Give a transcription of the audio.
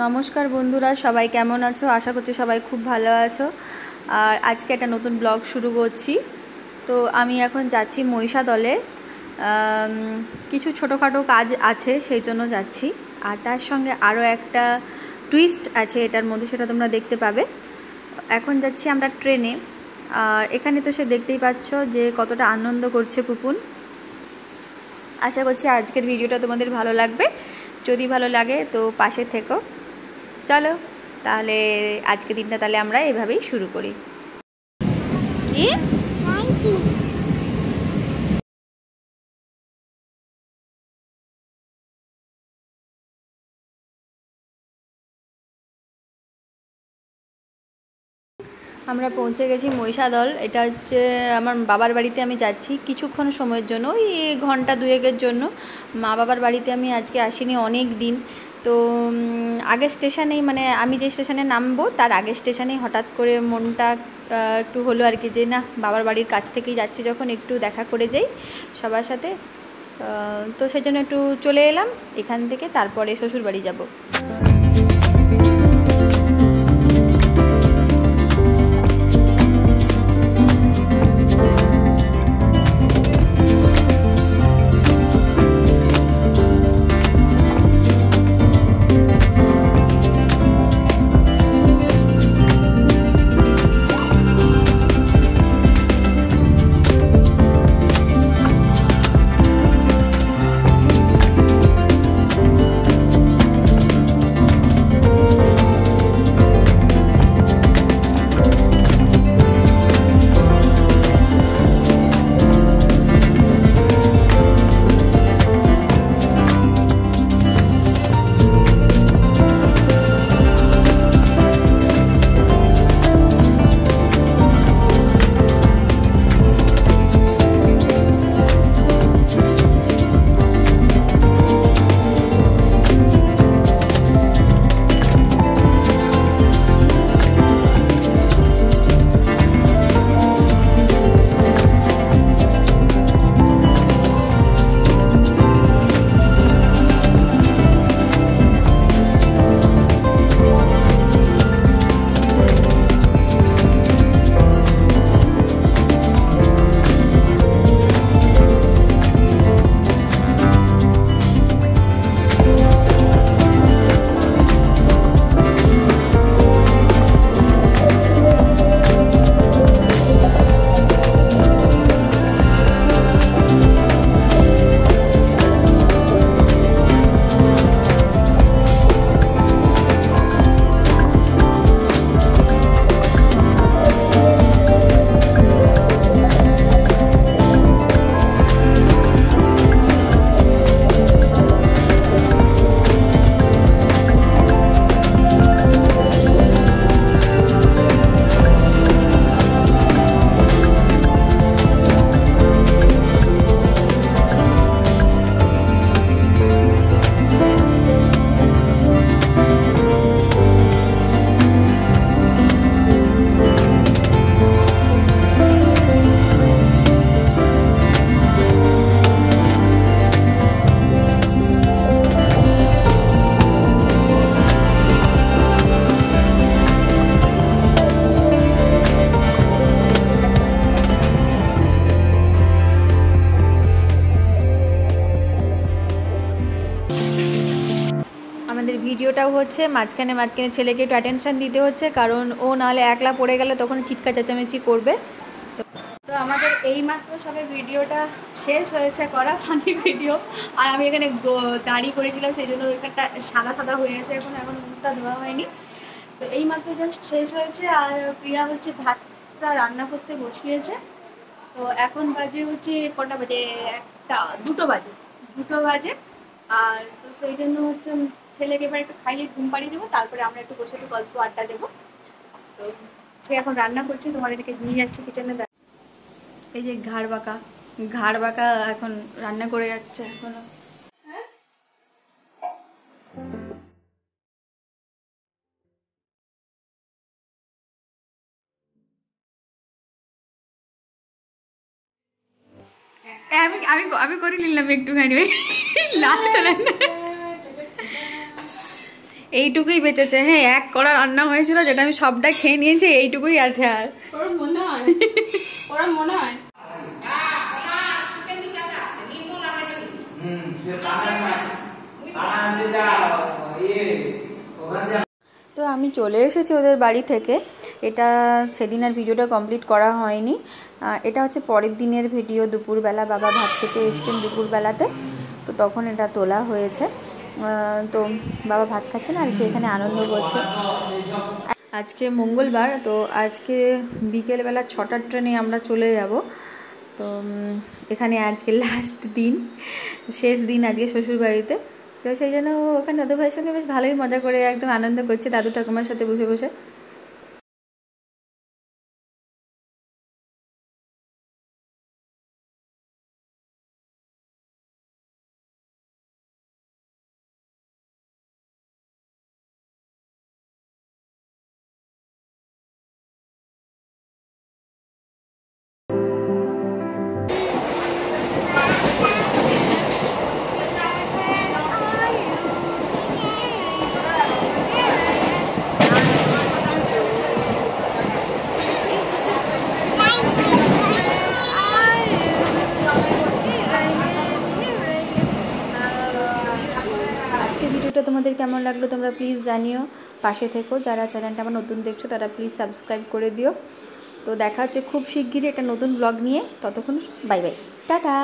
নমস্কার বন্ধুরা, সবাই কেমন আছো? আশা করছি সবাই খুব ভালো আছো। আর আজকে একটা নতুন ব্লগ শুরু করছি। তো আমি এখন যাচ্ছি মহিষাদলে, কিছু ছোটোখাটো কাজ আছে সেই জন্য যাচ্ছি। আর তার সঙ্গে আরও একটা টুইস্ট আছে এটার মধ্যে, সেটা তোমরা দেখতে পাবে। এখন যাচ্ছি আমরা ট্রেনে। আর এখানে তো সে দেখতেই পাচ্ছ যে কতটা আনন্দ করছে পুপুন। আশা করছি আজকের ভিডিওটা তোমাদের ভালো লাগবে। যদি ভালো লাগে তো পাশে থেকো। চলো তাহলে আজকে দিনটা তাহলে আমরা এভাবেই শুরু করি। কি আমরা পৌঁছে গেছি মহিষাদল। এটা হচ্ছে আমার বাবার বাড়িতে আমি যাচ্ছি কিছুক্ষণ সময়ের জন্য, ওই ঘন্টা দুয়েকের জন্য। মা বাবার বাড়িতে আমি আজকে আসিনি অনেক দিন। তো আগের স্টেশনেই, মানে আমি যে স্টেশনে নামবো তার আগের স্টেশনেই হঠাৎ করে মনটা একটু হলো আর কি, যে না বাবার বাড়ির কাছ থেকেই যাচ্ছি যখন একটু দেখা করে যাই সবার সাথে। তো সেই জন্য একটু চলে এলাম এখান থেকে, তারপরে শ্বশুর বাড়ি যাব। ভিডিওটাও হচ্ছে মাঝখানে ছেলেকে একটু অ্যাটেনশন দিতে হচ্ছে, কারণ ও নাহলে একলা পড়ে গেলে তখন চিৎকার চেঁচামেচি করবে। তো আমাদের এইমাত্র সবে ভিডিওটা শেষ হয়েছে করা, ফানি ভিডিও। আর আমি এখানে দাঁড়িয়ে করেছিলাম, সেই জন্য ওইখানটা সাদা সাদা হয়ে গেছে, এখন মুখটা ধোয়া হয়নি। তো এইমাত্র জাস্ট শেষ হয়েছে। আর প্রিয়া হচ্ছে ভাতটা রান্না করতে বসিয়েছে। তো এখন বাজে হচ্ছে কটা বাজে, দুটো বাজে। আর তো সেই জন্য হচ্ছে ছেলেকে এবার একটু খাইয়ে ঘুম পাড়িয়ে দেবো, তারপরে আমরা একটু বসে একটু গল্প আড্ডা দেবো। তো সে এখন রান্না করছে, তোমাদেরকে নিয়ে যাচ্ছে কিচেনে। এই যে ঘাড় বাঁকা এখন রান্না করে যাচ্ছে এখনো। আমি আমি আমি করে নিলাম একটুখানি লাস্ট রান্না। এইটুকুই বেঁচেছে। হ্যাঁ, এক কড়া রান্না হয়েছিল যেটা আমি সবটা খেয়ে নিয়েছি, এইটুকুই আছে। আর ওরা মনে হয় তো আমি চলে এসেছি ওদের বাড়ি থেকে। এটা সেদিন আর ভিডিওটা কমপ্লিট করা হয়নি। এটা হচ্ছে পরের দিনের ভিডিও। দুপুরবেলা বাবা ভাত খেতে এসছেন দুপুরবেলাতে, তো তখন এটা তোলা হয়েছে। তো বাবা ভাত খাচ্ছে না আর সেখানে আনন্দ করছে। আজকে মঙ্গলবার, তো আজকে বিকেলবেলা 6টার ট্রেনে আমরা চলে যাব। তো এখানে আজকে লাস্ট দিন, শেষ দিন আজকে শ্বশুরবাড়িতে। তো সেই জন্য ওখানে দাদু ভাইয়ের সঙ্গে বেশ ভালোই মজা করে একদম আনন্দ করছে দাদু ঠাকুমার সাথে বসে বসে। ভিডিওটা তোমাদের কেমন লাগলো তোমরা প্লিজ জানিও, পাশে থেকো। যারা চ্যানেলটা আমার নতুন দেখছো তারা প্লিজ সাবস্ক্রাইব করে দিও। তো দেখা হচ্ছে খুব শিগগিরই একটা নতুন ব্লগ নিয়ে। ততক্ষণ বাই বাই, টাটা।